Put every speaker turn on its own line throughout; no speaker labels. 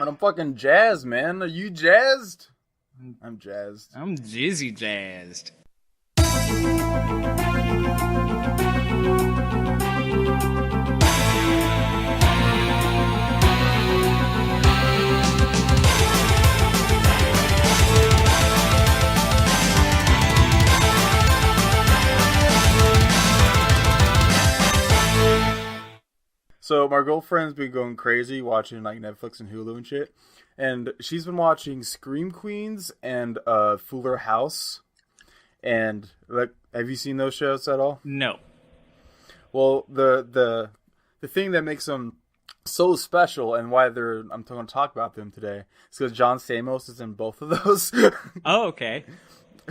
But I'm fucking jazzed, man. Are you jazzed? I'm jazzed.
I'm jizzy jazzed.
So my girlfriend's been going crazy watching like Netflix and Hulu and shit, and she's been watching Scream Queens and Fuller House. And like, have you seen those shows at all?
No.
Well, the thing that makes them so special and why I'm going to talk about them today is because John Stamos is in both of those.
Oh, okay.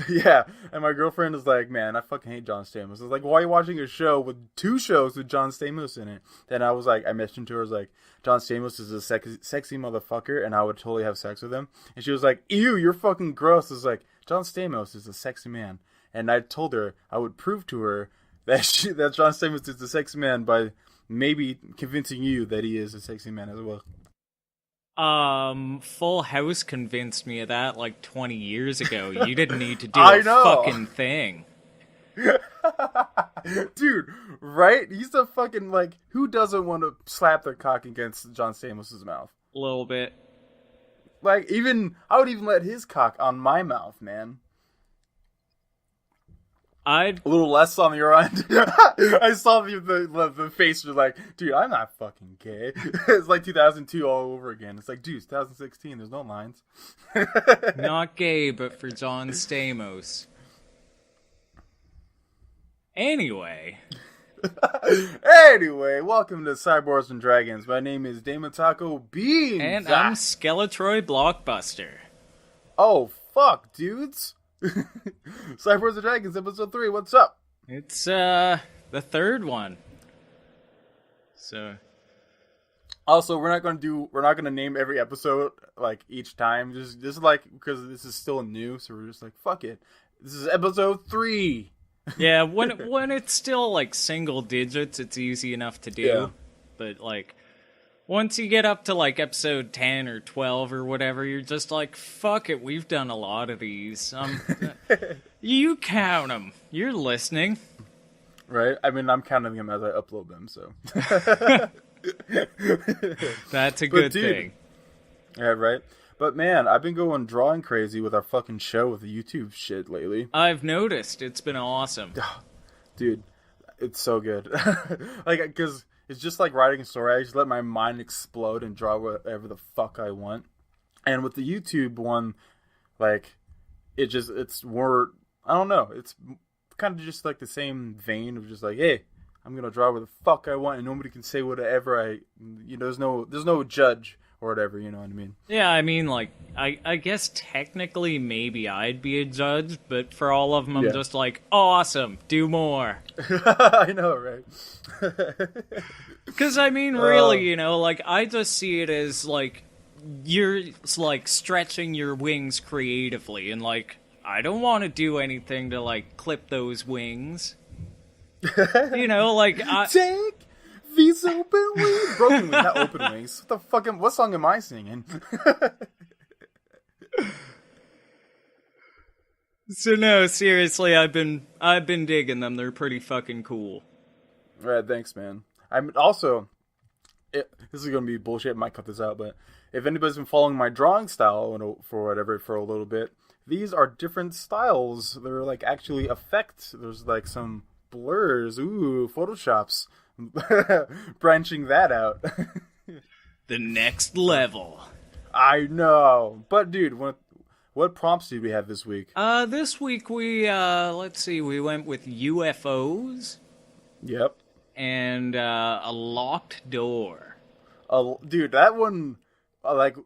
Yeah, and my girlfriend is like, man, I fucking hate John Stamos. I was like, why are you watching a show with two shows with John Stamos in it? Then I was like, I mentioned to her, I was like, John Stamos is a sexy motherfucker, and I would totally have sex with him. And she was like, ew, you're fucking gross. I was like, John Stamos is a sexy man. And I told her I would prove to her that John Stamos is a sexy man by maybe convincing you that he is a sexy man as well.
Full House convinced me of that like 20 years ago. You didn't need to do
I
a
know.
fucking thing.
Dude, right? He's the fucking, like, who doesn't want to slap their cock against John Stamos' mouth?
A little bit.
Like, I would even let his cock on my mouth, man. A little less on your end. I saw the face, was like, dude, I'm not fucking gay. It's like 2002 all over again. It's like, dude, it's 2016. There's no lines.
Not gay, but for John Stamos. Anyway,
welcome to Cyborgs and Dragons. My name is Damon Taco Beans.
And I'm Skeletroid Blockbuster.
Oh, fuck, dudes. Cyborgs and Dragons, episode 3, what's up?
It's, the third one. So...
Also, we're not gonna name every episode, like, each time. Just like, because this is still new, so we're just like, fuck it. This is episode 3.
Yeah, when it's still, like, single digits, it's easy enough to do. Yeah. But, like, once you get up to, like, episode 10 or 12 or whatever, you're just like, fuck it, we've done a lot of these. You count them. You're listening.
Right? I mean, I'm counting them as I upload them, so.
That's a good thing.
Yeah, right? But man, I've been going drawing crazy with our fucking show with the YouTube shit lately.
I've noticed. It's been awesome.
Dude, it's so good. Like, because it's just like writing a story. I just let my mind explode and draw whatever the fuck I want. And with the YouTube one, like, it's more, I don't know, it's kind of just like the same vein of just like, hey, I'm gonna draw where the fuck I want and nobody can say whatever there's no judge or whatever, you know what I mean?
Yeah, I mean, like, I guess technically maybe I'd be a judge, but for all of them, I'm just like, awesome, do more.
I know, right?
Because, I mean, really, you know, like, I just see it as, like, you're, like, stretching your wings creatively, and, like, I don't want to do anything to, like, clip those wings. You know, like,
Take these open wings. Broken wings, not open wings. What song am I singing?
So no, seriously, I've been digging them. They're pretty fucking cool.
Right, thanks, man. I'm also, this is gonna be bullshit. I might cut this out, but if anybody's been following my drawing style for a little bit, these are different styles. They're like actually effects. There's like some blurs. Ooh, Photoshops. Branching that out.
The next level.
I know. But dude, what prompts did we have this week?
This week we let's see, we went with UFOs.
Yep.
And a locked door.
Dude, that one, like,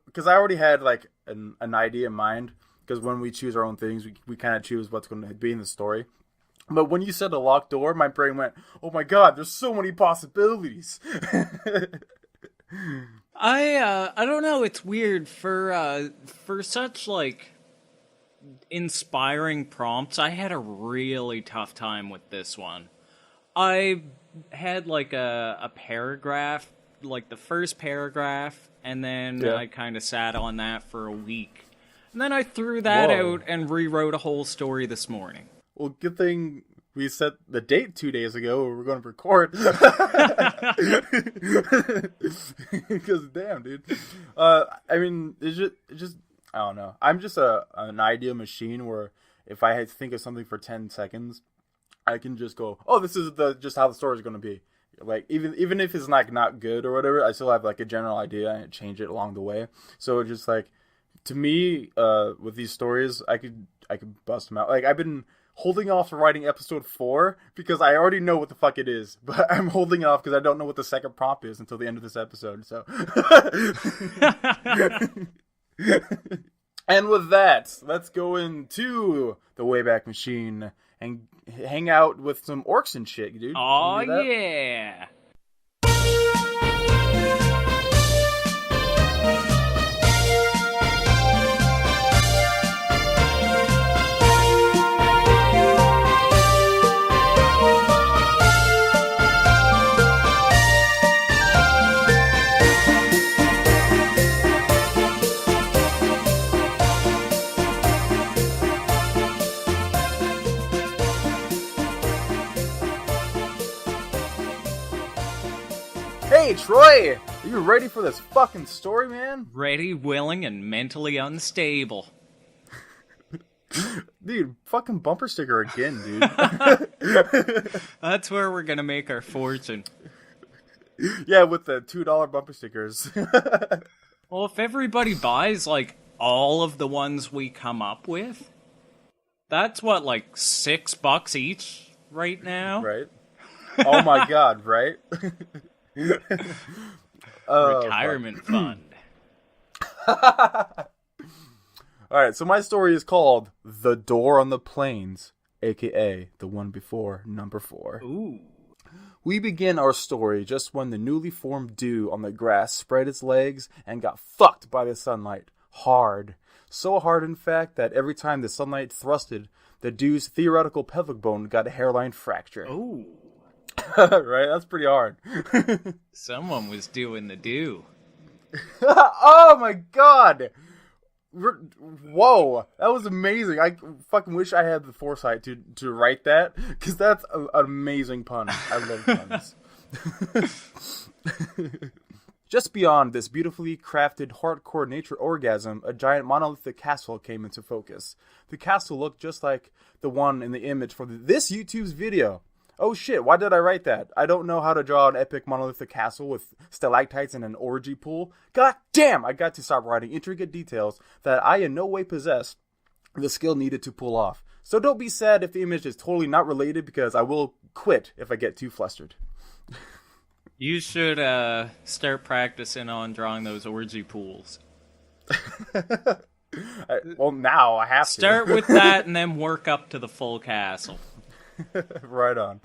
because I already had like an idea in mind. Because when we choose our own things, we kind of choose what's going to be in the story. But when you said a locked door, my brain went, oh my god, there's so many possibilities.
I don't know, it's weird. For such, like, inspiring prompts, I had a really tough time with this one. I had, like, a paragraph, like, the first paragraph, and then
Yeah.
I kind of sat on that for a week. And then I threw that
Whoa.
out and rewrote a whole story this morning.
Well, good thing we set the date 2 days ago where we're going to record. Because, damn, dude. I mean, it's just, I don't know. I'm just an idea machine where if I had to think of something for 10 seconds, I can just go, oh, this is just how the story is going to be. Like, even if it's like not good or whatever, I still have like a general idea and change it along the way. So it's just like, to me, with these stories, I could bust them out. Like, I've been holding off for writing episode 4 because I already know what the fuck it is, but I'm holding off because I don't know what the second prompt is until the end of this episode. So, and with that, let's go into the Wayback Machine and hang out with some orcs and shit, dude.
Oh yeah.
Hey, Troy! Are you ready for this fucking story, man?
Ready, willing, and mentally unstable.
Dude, fucking bumper sticker again, dude.
That's where we're gonna make our fortune.
Yeah, with the $2 bumper stickers.
Well, if everybody buys, like, all of the ones we come up with, that's what, like, $6 each right now?
Right? Oh my god, right?
Retirement fund.
Alright, so my story is called The Door on the Plains, aka the one before number 4.
Ooh.
We begin our story just when the newly formed dew on the grass spread its legs and got fucked by the sunlight. Hard. So hard, in fact, that every time the sunlight thrusted, the dew's theoretical pelvic bone got a hairline fracture.
Ooh.
Right? That's pretty hard.
Someone was doing the do.
Oh my god! Whoa, that was amazing. I fucking wish I had the foresight to write that, because that's an amazing pun. I love puns. Just beyond this beautifully crafted hardcore nature orgasm, a giant monolithic castle came into focus. The castle looked just like the one in the image for this YouTube's video. Oh shit, why did I write that? I don't know how to draw an epic monolithic castle with stalactites and an orgy pool. God damn, I got to stop writing intricate details that I in no way possess the skill needed to pull off. So don't be sad if the image is totally not related, because I will quit if I get too flustered.
You should start practicing on drawing those orgy pools.
Well, now I have to.
Start with that and then work up to the full castle.
Right on.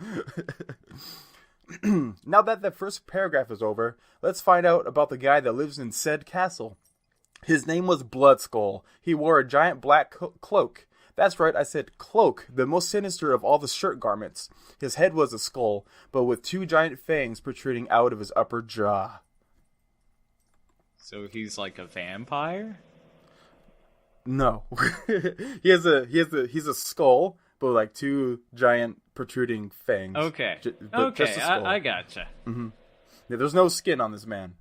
Now that the first paragraph is over, let's find out about the guy that lives in said castle. His name was Bloodskull. He wore a giant black cloak. That's right, I said cloak, the most sinister of all the shirt garments. His head was a skull, but with 2 giant fangs protruding out of his upper jaw.
So he's like a vampire?
No. he's a skull, but like 2 giant protruding fangs.
Okay.
But just a skull.
I gotcha.
Mm-hmm. Yeah, there's no skin on this man.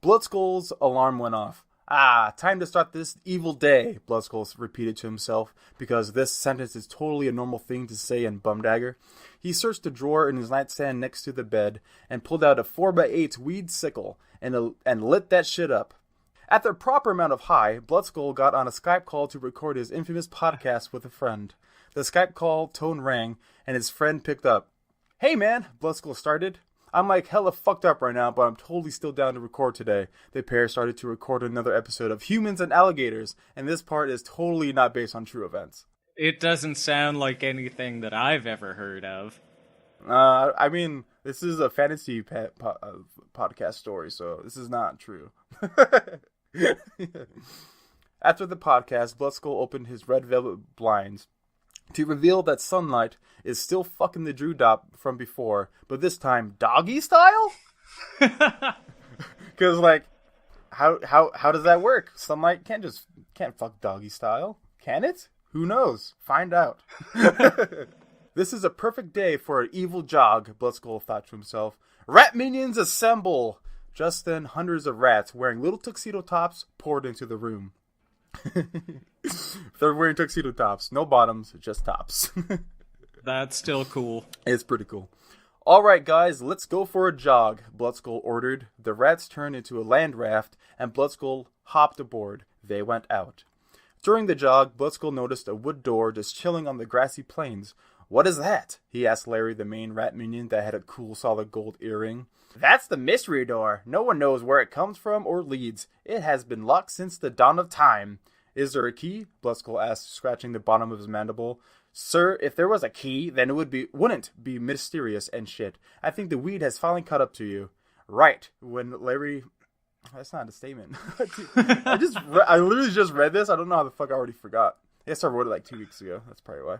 Bloodskull's alarm went off. Ah, time to start this evil day, Bloodskull repeated to himself, because this sentence is totally a normal thing to say in Bumdagger. He searched a drawer in his nightstand next to the bed and pulled out a 4x8 weed sickle and lit that shit up. At the proper amount of high, Bloodskull got on a Skype call to record his infamous podcast with a friend. The Skype call tone rang, and his friend picked up. Hey man, Bloodskull started. I'm like hella fucked up right now, but I'm totally still down to record today. The pair started to record another episode of Humans and Alligators, and this part is totally not based on true events.
It doesn't sound like anything that I've ever heard of.
I mean, this is a fantasy podcast story, so this is not true. After the podcast, Bloodskull opened his red velvet blinds to reveal that sunlight is still fucking the Drew Dop from before, but this time doggy style? Because like, how does that work? Sunlight can't fuck doggy style, can it? Who knows? Find out. This is a perfect day for an evil jog, Bloodskull thought to himself. Rat minions assemble! Just then, hundreds of rats wearing little tuxedo tops poured into the room. They're wearing tuxedo tops. No bottoms, just tops.
That's still cool.
It's pretty cool. Alright guys, let's go for a jog, Bloodskull ordered. The rats turned into a land raft, and Bloodskull hopped aboard. They went out. During the jog, Bloodskull noticed a wood door just chilling on the grassy plains. What is that? He asked Larry, the main rat minion that had a cool solid gold earring. That's the mystery door. No one knows where it comes from or leads. It has been locked since the dawn of time. Is there a key? Bloodskull asked, scratching the bottom of his mandible. Sir, if there was a key, then it wouldn't be mysterious and shit. I think the weed has finally caught up to you. Right. When Larry... That's not a statement. I literally just read this. I don't know how the fuck I already forgot. I guess I wrote it like 2 weeks ago. That's probably why.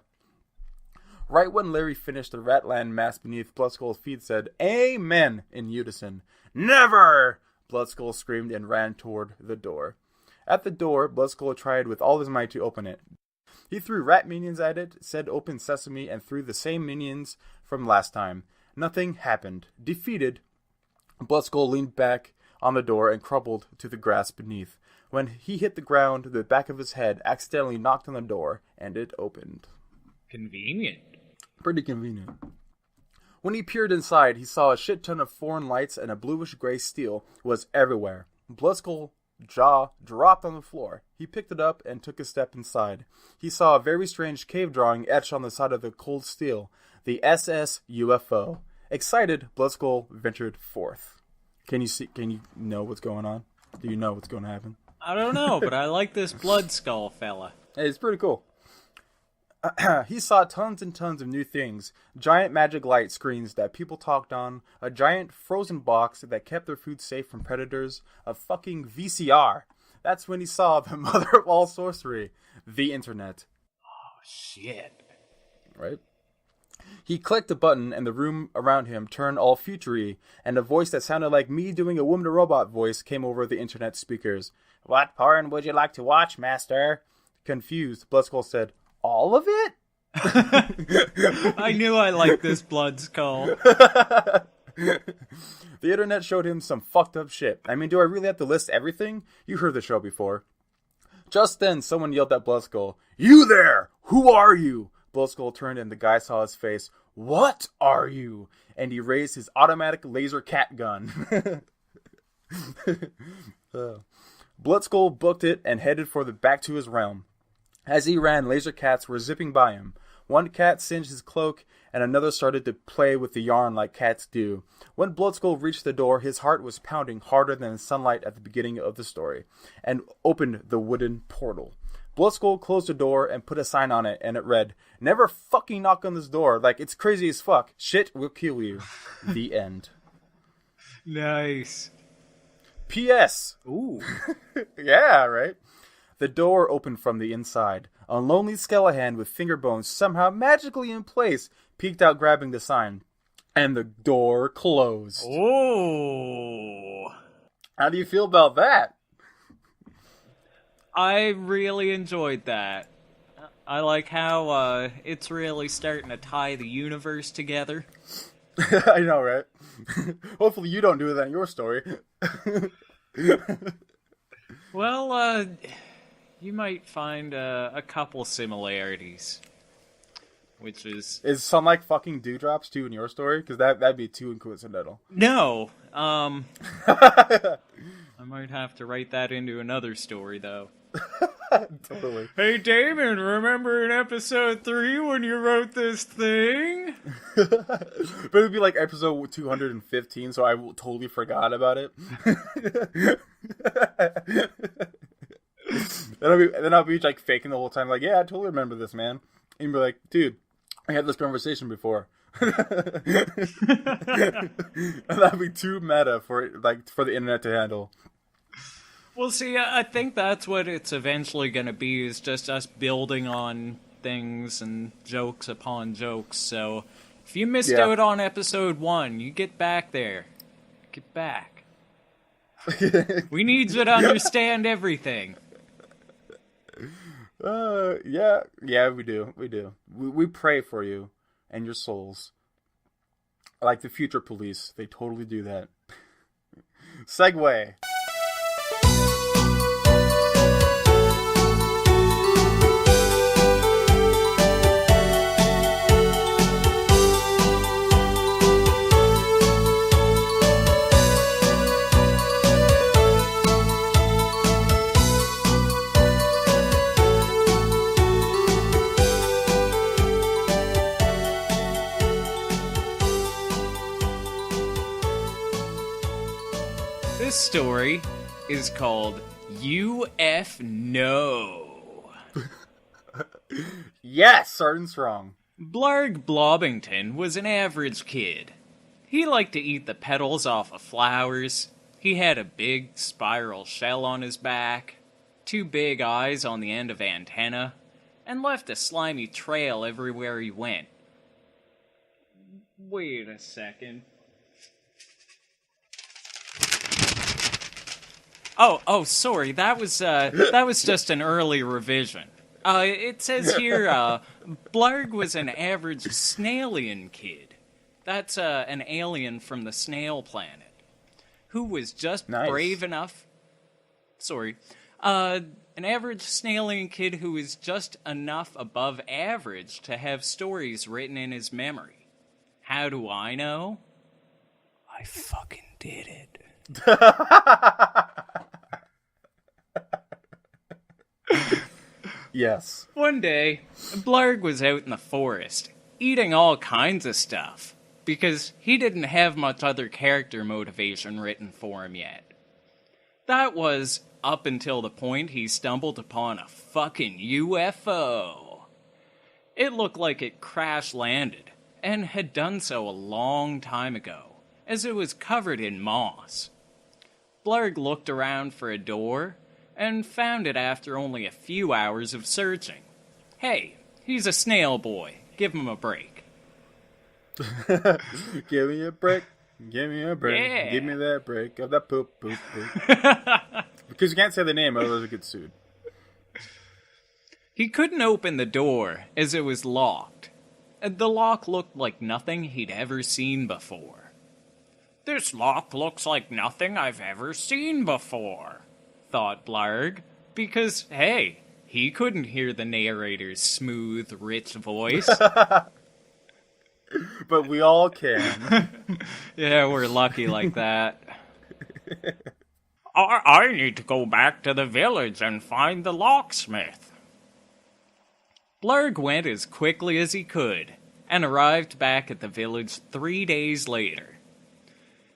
Right when Larry finished the ratland mass beneath Bloodskull's feet said, Amen, in unison. Never! Bloodskull screamed and ran toward the door. At the door, Bloodskull tried with all his might to open it. He threw rat minions at it, said open sesame, and threw the same minions from last time. Nothing happened. Defeated, Bloodskull leaned back on the door and crumpled to the grass beneath. When he hit the ground, the back of his head accidentally knocked on the door, and it opened.
Convenient.
Pretty convenient. When he peered inside, he saw a shit ton of foreign lights and a bluish-gray steel was everywhere. Bloodskull's jaw dropped on the floor. He picked it up and took a step inside. He saw a very strange cave drawing etched on the side of the cold steel. The SS UFO. Excited, Bloodskull ventured forth. Can you know what's going on? Do you know what's going to happen?
I don't know, but I like this Bloodskull fella.
Hey, it's pretty cool. He saw tons and tons of new things. Giant magic light screens that people talked on. A giant frozen box that kept their food safe from predators. A fucking VCR. That's when he saw the mother of all sorcery. The internet.
Oh, shit.
Right? He clicked a button and the room around him turned all futury, and a voice that sounded like me doing a woman-to-robot voice came over the internet speakers. What porn would you like to watch, master? Confused, Bloodskull said, all of it?
I knew I liked this Bloodskull.
The internet showed him some fucked up shit. I mean, do I really have to list everything? You heard the show before. Just then, someone yelled at Bloodskull, You there! Who are you? Bloodskull turned and the guy saw his face. What are you? And he raised his automatic laser cat gun. Bloodskull booked it and headed for the back to his realm. As he ran, laser cats were zipping by him. One cat singed his cloak, and another started to play with the yarn like cats do. When Bloodskull reached the door, his heart was pounding harder than the sunlight at the beginning of the story, and opened the wooden portal. Bloodskull closed the door and put a sign on it, and it read, Never fucking knock on this door. Like, it's crazy as fuck. Shit will kill you. The end.
Nice.
P.S.
Ooh.
Yeah, right? The door opened from the inside. A lonely skeleton with finger bones somehow magically in place peeked out grabbing the sign. And the door closed.
Oh.
How do you feel about that?
I really enjoyed that. I like how it's really starting to tie the universe together.
I know, right? Hopefully you don't do that in your story.
Well, you might find a couple similarities, which is...
Is some like fucking dewdrops too in your story? Because that'd be too coincidental.
No. I might have to write that into another story, though.
Totally.
Hey, Damon, remember in episode 3 when you wrote this thing?
But it'd be like episode 215, so I totally forgot about it. Then I'll be like faking the whole time, like, yeah, I totally remember this, man. And you'd be like, dude, I had this conversation before. And that'd be too meta for the internet to handle.
Well, see, I think that's what it's eventually going to be, is just us building on things and jokes upon jokes. So, if you missed out on episode 1, you get back there. Get back. We need you to understand everything.
Yeah, we do. We pray for you and your souls. Like the future police, they totally do that. Segue.
This story is called UF No.
Yes, Sergeant Strong.
Blarg Blobbington was an average kid. He liked to eat the petals off of flowers. He had a big spiral shell on his back, 2 big eyes on the end of antenna, and left a slimy trail everywhere he went. Wait a second. Oh, sorry. That was just an early revision. It says here, Blarg was an average snailian kid. That's an alien from the snail planet, who was just brave enough. Sorry, an average snailian kid who was just enough above average to have stories written in his memory. How do I know? I fucking did it.
Yes.
One day, Blarg was out in the forest, eating all kinds of stuff, because he didn't have much other character motivation written for him yet. That was up until the point he stumbled upon a fucking UFO. It looked like it crash-landed, and had done so a long time ago, as it was covered in moss. Blarg looked around for a door, and found it after only a few hours of searching. Hey, he's a snail boy. Give him a break.
Give me a break. Give me a break.
Yeah.
Give me that break of that poop. Because you can't say the name, otherwise it gets sued.
He couldn't open the door, as it was locked. The lock looked like nothing he'd ever seen before. This lock looks like nothing I've ever seen before, thought Blarg, because, hey, he couldn't hear the narrator's smooth, rich voice.
But we all can.
Yeah, we're lucky like that. I need to go back to the village and find the locksmith. Blarg went as quickly as he could, and arrived back at the village 3 days later.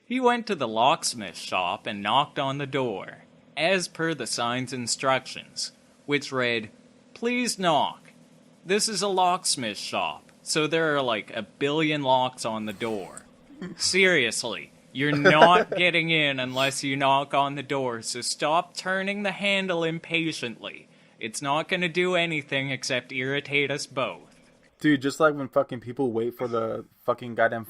He went to the locksmith shop and knocked on the door, as per the sign's instructions, which read, "Please knock. This is a locksmith shop, so there are like 1 billion locks on the door. Seriously, you're not getting in unless you knock on the door, so stop turning the handle impatiently. It's not gonna do anything except irritate us both."
Dude, just like when fucking people wait for the fucking goddamn,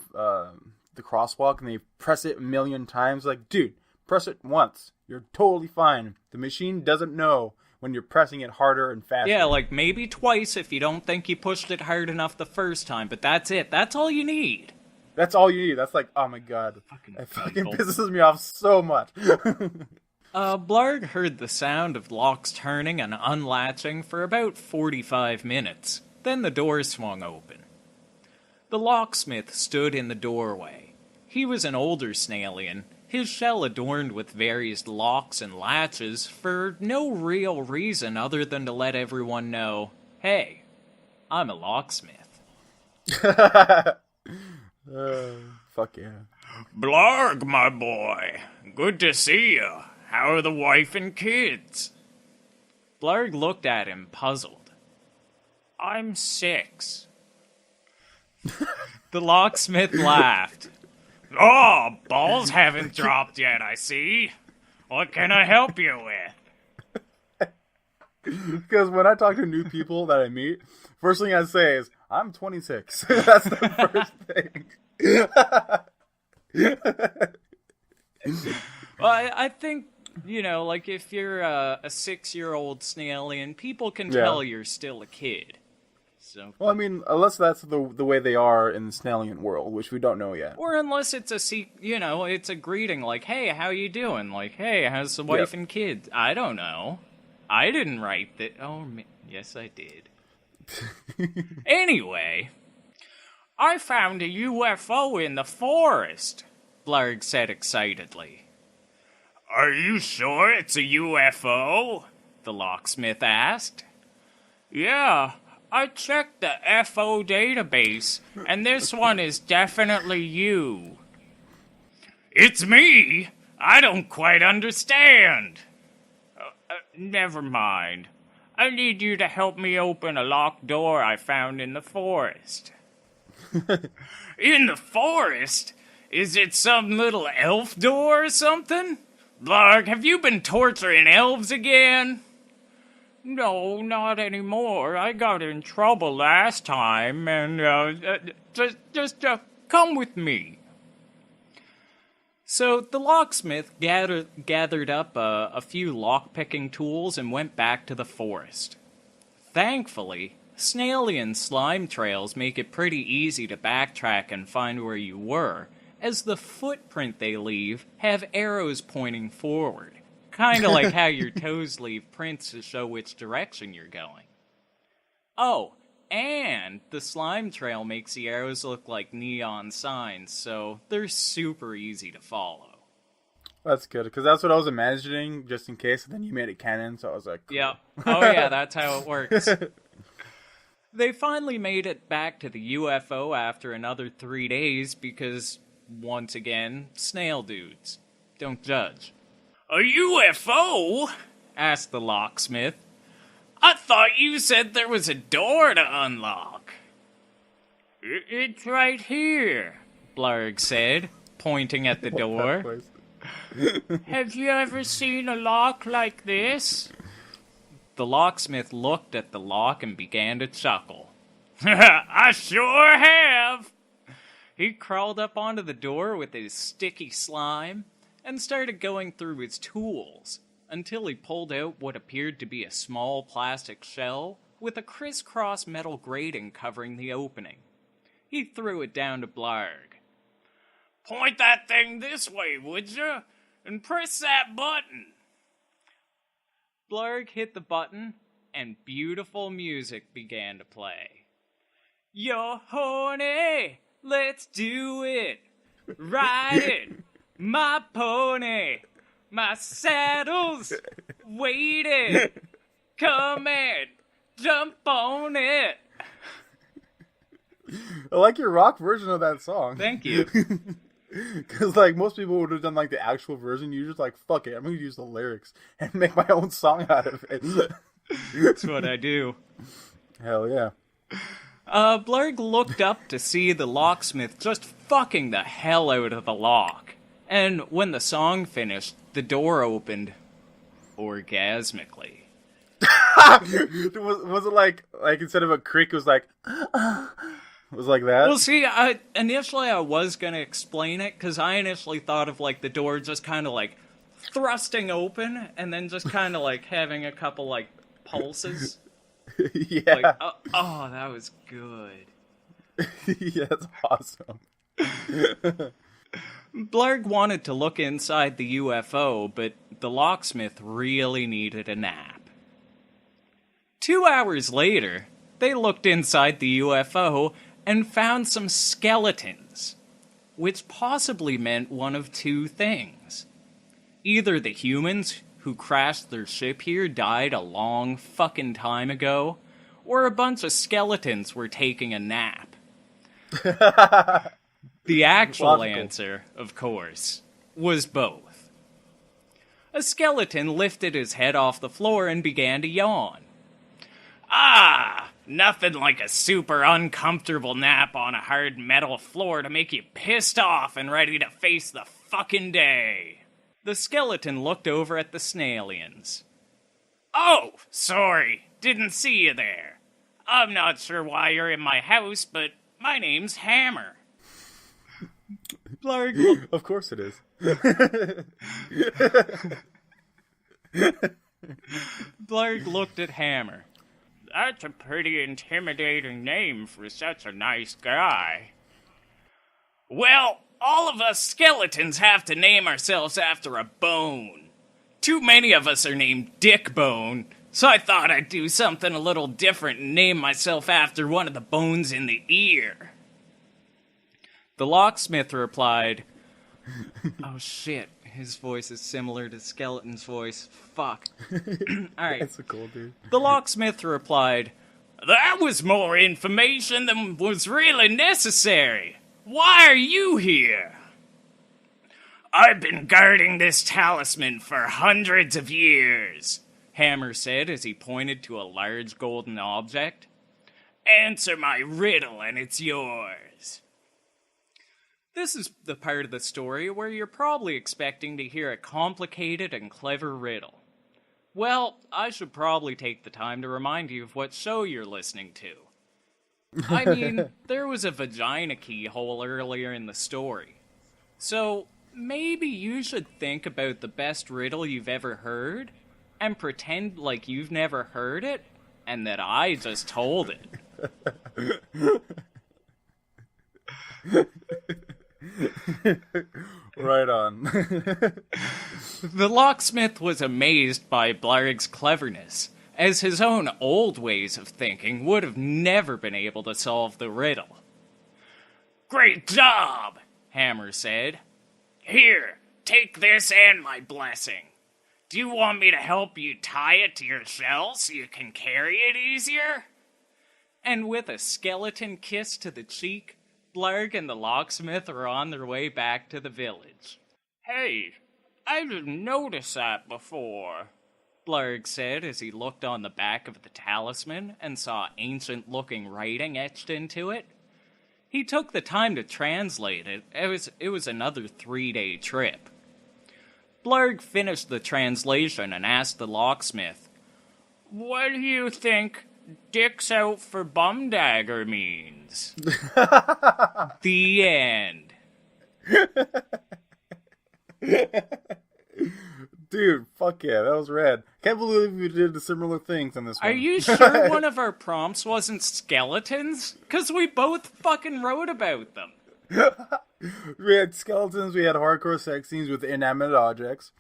the crosswalk and they press it 1,000,000 times, like, dude, press it once. You're totally fine. The machine doesn't know when you're pressing it harder and faster.
Yeah, like maybe twice if you don't think you pushed it hard enough the first time, but that's it. That's all you need.
That's all you need. That's like, oh my god. It fucking pisses me off so much.
Blarg heard the sound of locks turning and unlatching for about 45 minutes. Then the door swung open. The locksmith stood in the doorway. He was an older snailian, his shell adorned with various locks and latches for no real reason other than to let everyone know, hey, I'm a locksmith.
Fuck yeah.
Blarg, my boy, good to see you. How are the wife and kids? Blarg looked at him, puzzled. I'm 6. The locksmith laughed. Oh, balls haven't dropped yet, I see. What can I help you with?
Because when I talk to new people that I meet, first thing I say is, I'm 26. That's the first thing.
Well, I think, like if you're a 6-year-old snailian, people can tell you're still a kid. So,
well, I mean, unless that's the way they are in the snailian world, which we don't know yet.
Or unless it's it's a greeting, like, hey, how you doing? Like, hey, how's the wife and kids? I don't know. I didn't write that. Oh, yes, I did. Anyway, I found a UFO in the forest, Blarg said excitedly. Are you sure it's a UFO? The locksmith asked. Yeah, I checked the FO database, and this one is definitely you. It's me? I don't quite understand. Never mind. I need you to help me open a locked door I found in the forest. In the forest? Is it some little elf door or something? Blarg, have you been torturing elves again? No, not anymore. I got in trouble last time, and just come with me. So the locksmith gathered up a few lockpicking tools and went back to the forest. Thankfully, snailian slime trails make it pretty easy to backtrack and find where you were, as the footprint they leave have arrows pointing forward. Kind of like how your toes leave prints to show which direction you're going. Oh, and the slime trail makes the arrows look like neon signs, so they're super easy to follow.
That's good, because that's what I was imagining, just in case, and then you made it canon, so I was like, cool.
Yep. Oh yeah, that's how it works. They finally made it back to the UFO after another 3 days because, once again, snail dudes. Don't judge. A UFO? Asked the locksmith. I thought you said there was a door to unlock. It's right here, Blarg said, pointing at the door. Have you ever seen a lock like this? The locksmith looked at the lock and began to chuckle. I sure have. He crawled up onto the door with his sticky slime and started going through his tools until he pulled out what appeared to be a small plastic shell with a crisscross metal grating covering the opening. He threw it down to Blarg. Point that thing this way, would you? And press that button. Blarg hit the button, and beautiful music began to play. You're horny, let's do it. Ride it, my pony. My saddle's waiting. Come in, jump on it.
I like your rock version of that song.
Thank you.
Because, like, most people would have done, like, the actual version. You're just like, fuck it, I'm going to use the lyrics and make my own song out of it.
That's what I do.
Hell yeah.
Blarg looked up to see the locksmith just fucking the hell out of the lock. And when the song finished, the door opened orgasmically.
was it like instead of a creak, it was like... It was like that?
Well, see, initially I was going to explain it, because I initially thought of, like, the door just kind of, like, thrusting open, and then just kind of, like, having a couple, like, pulses.
Yeah.
Like, oh, that was good.
Yeah, that's awesome.
Blarg wanted to look inside the UFO, but the locksmith really needed a nap. 2 hours later, they looked inside the UFO and found some skeletons, which possibly meant one of two things. Either the humans who crashed their ship here died a long fucking time ago, or a bunch of skeletons were taking a nap. The actual answer, of course, was both. A skeleton lifted his head off the floor and began to yawn. Ah, nothing like a super uncomfortable nap on a hard metal floor to make you pissed off and ready to face the fucking day. The skeleton looked over at the snailians. Oh, sorry, didn't see you there. I'm not sure why you're in my house, but my name's Hammer. Blarg,
Of course it is.
Blarg looked at Hammer. That's a pretty intimidating name for such a nice guy. Well, all of us skeletons have to name ourselves after a bone. Too many of us are named Dick Bone, so I thought I'd do something a little different and name myself after one of the bones in the ear. The locksmith replied, oh shit, his voice is similar to Skeleton's voice. Fuck. Alright.
That's so cool, dude.
The locksmith replied, that was more information than was really necessary. Why are you here? I've been guarding this talisman for hundreds of years, Hammer said as he pointed to a large golden object. Answer my riddle and it's yours. This is the part of the story where you're probably expecting to hear a complicated and clever riddle. Well, I should probably take the time to remind you of what show you're listening to. I mean, there was a vagina keyhole earlier in the story. So, maybe you should think about the best riddle you've ever heard, and pretend like you've never heard it, and that I just told it.
Right on.
The locksmith was amazed by Blarg's cleverness, as his own old ways of thinking would have never been able to solve the riddle. Great job, Hammer said. Here, take this and my blessing. Do you want me to help you tie it to your shell so you can carry it easier? And with a skeleton kiss to the cheek, Blarg and the locksmith are on their way back to the village. Hey, I didn't notice that before, Blarg said as he looked on the back of the talisman and saw ancient-looking writing etched into it. He took the time to translate it. It was another 3-day trip. Blarg finished the translation and asked the locksmith, what do you think dicks out for bum dagger means? The end.
Dude, fuck yeah, that was rad. Can't believe we did the similar things on this one.
Are you sure one of our prompts wasn't skeletons? Because we both fucking wrote about them.
We had skeletons, we had hardcore sex scenes with inanimate objects.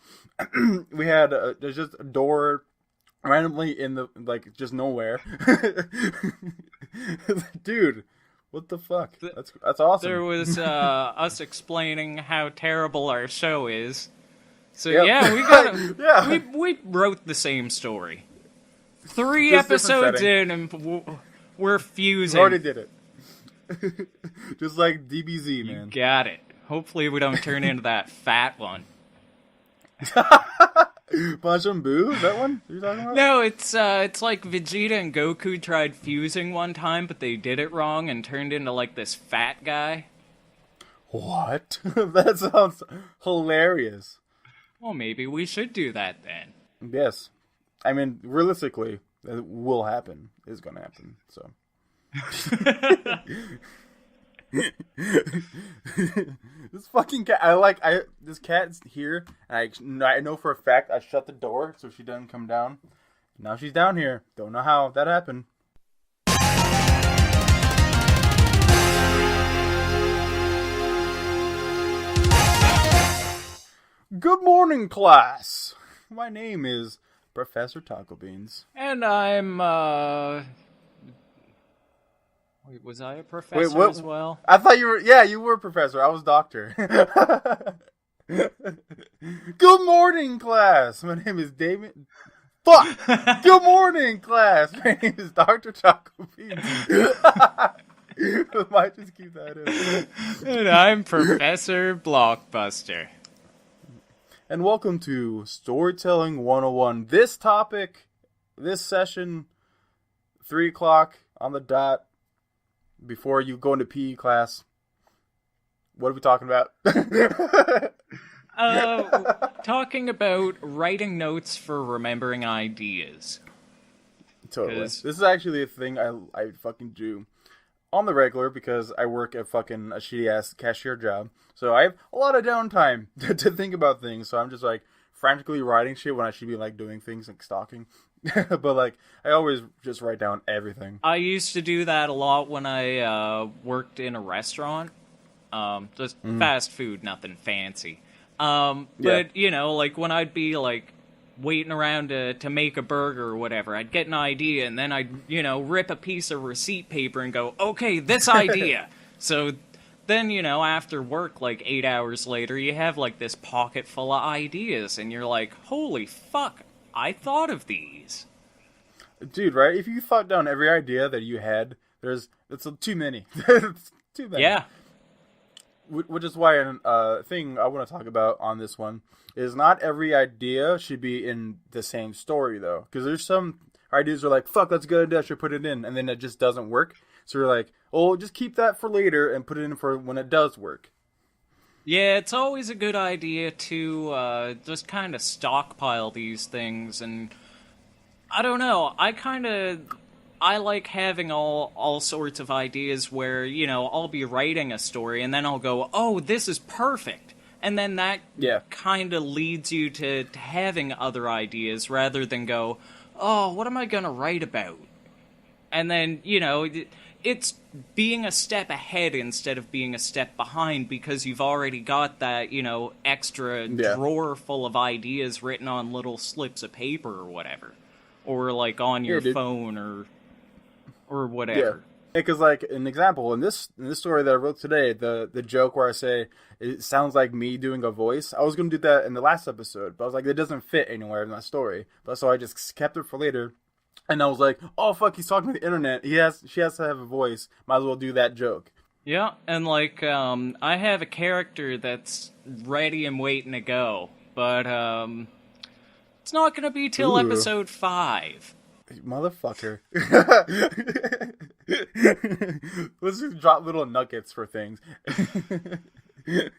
We had, there's just a door randomly in the, like, just nowhere. Dude, what the fuck? That's awesome.
There was us explaining how terrible our show is. So
Yep.
yeah, we got
Yeah.
we wrote the same story. 3
Just different
episodes
setting.
in, and we're fusing.
We already did it. Just like DBZ, man.
Got it. Hopefully we don't turn into that fat one.
Punch 'em Boo? Is that one you're talking about?
No, it's like Vegeta and Goku tried fusing one time, but they did it wrong and turned into like this fat guy.
What? That sounds hilarious.
Well, maybe we should do that then.
Yes. I mean, realistically, it will happen. It's gonna happen, so. This fucking cat, this cat's here, and I know for a fact I shut the door so she doesn't come down. Now she's down here. Don't know how that happened. Good morning, class. My name is Professor Taco Beans.
And I'm, Wait, was I a professor
what?
as well?
I thought you were... Yeah, you were a professor. I was doctor. Good morning, class. My name is Damon... Fuck! Good morning, class. My name is Dr. Taco Beans. Might just keep that in.
And I'm Professor Blockbuster.
And welcome to Storytelling 101. This topic, this session, 3 o'clock on the dot, before you go into PE class. What are we talking about?
Talking about writing notes for remembering ideas.
Totally.
'Cause-
This is actually a thing I fucking do on the regular because I work a shitty ass cashier job. So I have a lot of downtime to think about things. So I'm just like frantically writing shit when I should be like doing things like stalking. But like I always just write down everything.
I used to do that a lot when I worked in a restaurant. Just fast food, nothing fancy. But you know, like when I'd be like waiting around to make a burger or whatever, I'd get an idea and then I'd, you know, rip a piece of receipt paper and go, okay, this idea. So then, you know, after work, like 8 hours later, you have like this pocket full of ideas and you're like, holy fuck, I thought of these.
Dude, right? If you thought down every idea that you had, it's too many. It's too many.
Yeah.
Which is why a thing I want to talk about on this one is not every idea should be in the same story, though. Because there's some ideas that are like, fuck, that's a good idea, I should put it in. And then it just doesn't work. So you're like, oh, just keep that for later and put it in for when it does work.
Yeah, it's always a good idea to just kind of stockpile these things. And I don't know, I like having all sorts of ideas where, you know, I'll be writing a story and then I'll go, oh, this is perfect. And then that kind of leads you to having other ideas rather than go, oh, what am I going to write about? And then, you know, it's being a step ahead instead of being a step behind because you've already got that, you know, extra drawer full of ideas written on little slips of paper or whatever. Or, like, on your phone or whatever. Yeah,
because like an example in this story that I wrote today, the joke where I say it sounds like me doing a voice. I was gonna do that in the last episode, but I was like, it doesn't fit anywhere in that story. But so I just kept it for later, and I was like, oh fuck, he's talking to the internet. She has to have a voice. Might as well do that joke.
Yeah, and like I have a character that's ready and waiting to go, but it's not gonna be till episode 5.
Motherfucker. Let's just drop little nuggets for things.
It's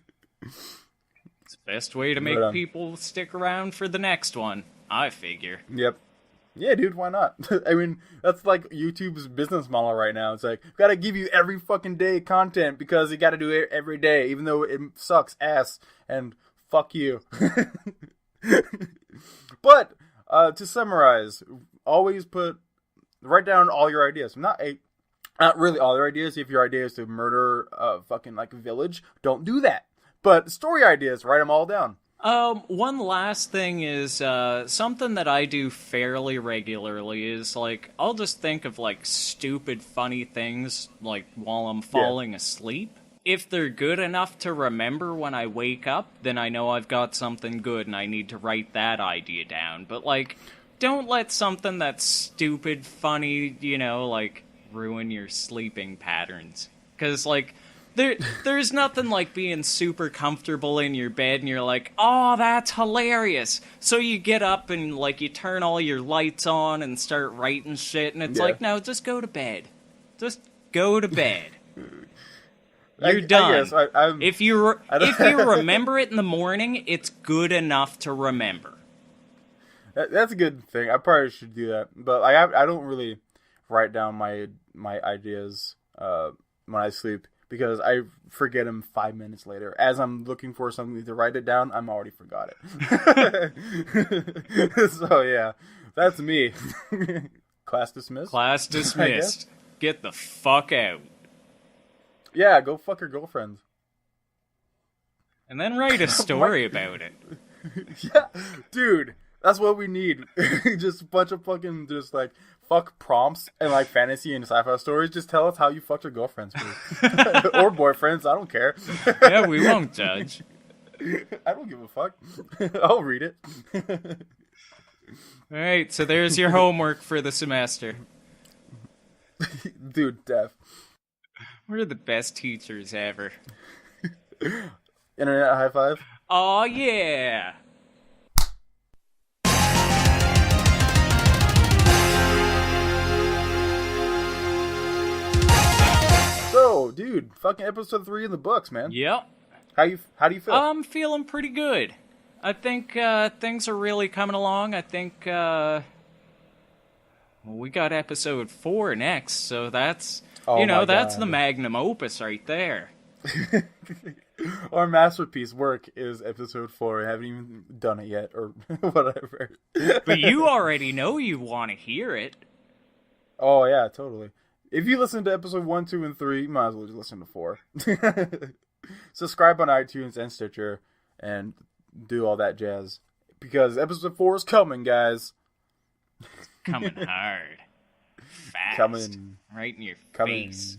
the best way to make people stick around for the next one, I figure.
Yep. Yeah, dude, why not? I mean, that's like YouTube's business model right now. It's like, gotta give you every fucking day content because you gotta do it every day, even though it sucks ass, and fuck you. But, to summarize, always write down all your ideas. Not really all your ideas. If your idea is to murder a fucking like village, don't do that. But story ideas, write them all down.
One last thing is something that I do fairly regularly is like I'll just think of like stupid funny things like while I'm falling asleep. If they're good enough to remember when I wake up, then I know I've got something good and I need to write that idea down. But like, don't let something that's stupid, funny, you know, like, ruin your sleeping patterns. Because, like, there's nothing like being super comfortable in your bed and you're like, oh, that's hilarious. So you get up and, like, you turn all your lights on and start writing shit, and it's like, no, just go to bed. Just go to bed. You're done. I guess if you remember it in the morning, it's good enough to remember.
That's a good thing. I probably should do that, but I don't really write down my ideas when I sleep because I forget them 5 minutes later. As I'm looking for something to write it down, I'm already forgot it. So yeah, that's me. Class dismissed.
Class dismissed. Get the fuck out.
Yeah, go fuck your girlfriend.
And then write a story about it.
Yeah, dude. That's what we need. Just a bunch of fucking just like fuck prompts and like fantasy and sci-fi stories. Just tell us how you fucked your girlfriends, please. Or boyfriends. I don't care.
Yeah, we won't judge.
I don't give a fuck. I'll read it.
All right, so there's your homework for the semester.
Dude, Def.
We're the best teachers ever.
Internet high five.
Oh yeah.
So, dude, fucking episode 3 in the books, man.
Yep.
How do you feel?
I'm feeling pretty good. I think things are really coming along. I think Well, we got episode 4 next, so that's,
Oh my
that's
God.
the magnum opus right there.
Our masterpiece work is episode 4. I haven't even done it yet, or whatever.
But you already know you want to hear it.
Oh, yeah, totally. If you listen to episode 1, 2, and 3, you might as well just listen to 4. Subscribe on iTunes and Stitcher, and do all that jazz. Because episode 4 is coming, guys.
Coming hard. Fast.
Coming.
Right in your
Coming.
face.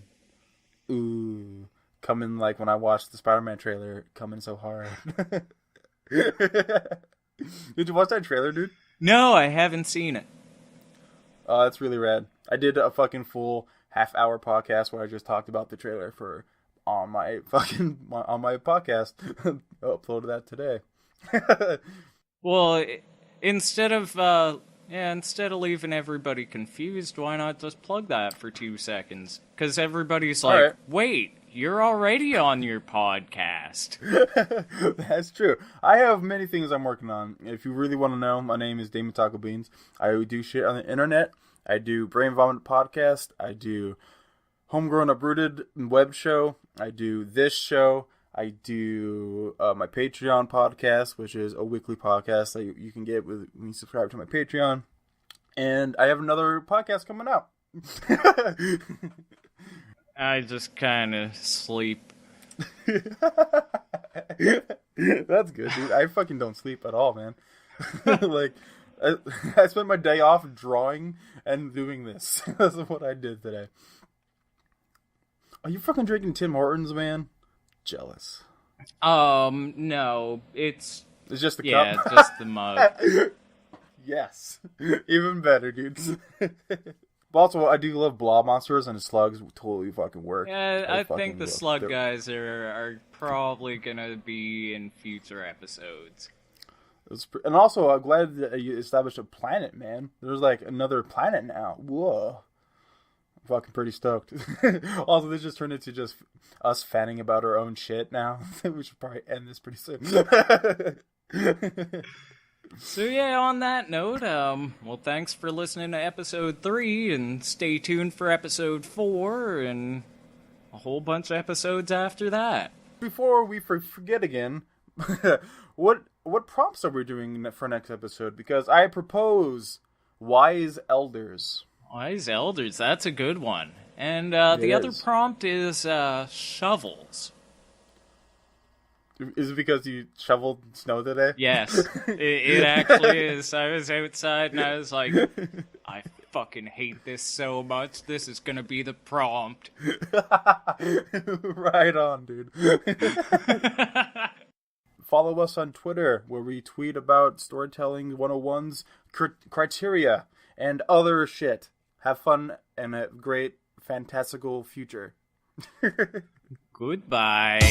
Ooh. Coming like when I watched the Spider-Man trailer. Coming so hard. Did you watch that trailer, dude?
No, I haven't seen it.
Oh, that's really rad. I did a fucking full half-hour podcast where I just talked about the trailer on my podcast. I uploaded that today.
Well, instead of leaving everybody confused, why not just plug that for 2 seconds? Because everybody's like,
right.
Wait, you're already on your podcast.
That's true. I have many things I'm working on. If you really want to know, my name is Damon Taco Beans. I do shit on the internet. I do Brain Vomit Podcast. I do Homegrown Uprooted web show. I do this show. I do my Patreon podcast, which is a weekly podcast that you can get when you subscribe to my Patreon. And I have another podcast coming out.
I just kind of sleep.
That's good, dude. I fucking don't sleep at all, man. Like, I spent my day off drawing and doing this. That's what I did today. Are you fucking drinking Tim Hortons, man? Jealous.
No, it's
just the cup?
Yeah, just the mug.
Yes. Even better, dude. But also, I do love blob monsters, and the slugs totally fucking work.
Yeah, I think the slug guys are probably gonna be in future episodes.
And also, I'm glad that you established a planet, man. There's like another planet now. Whoa. I'm fucking pretty stoked. Also, this just turned into just us fanning about our own shit now. We should probably end this pretty soon.
So yeah, on that note, well, thanks for listening to episode 3, and stay tuned for episode 4, and a whole bunch of episodes after that.
Before we forget again, what prompts are we doing for next episode? Because I propose Wise Elders.
Wise Elders, that's a good one. And the other prompt is shovels.
Is it because you shoveled snow today?
Yes, it actually is. I was outside and I was like, I fucking hate this so much. This is gonna be the prompt.
Right on, dude. Follow us on Twitter, where we tweet about Storytelling 101's criteria and other shit. Have fun and a great, fantastical future.
Goodbye.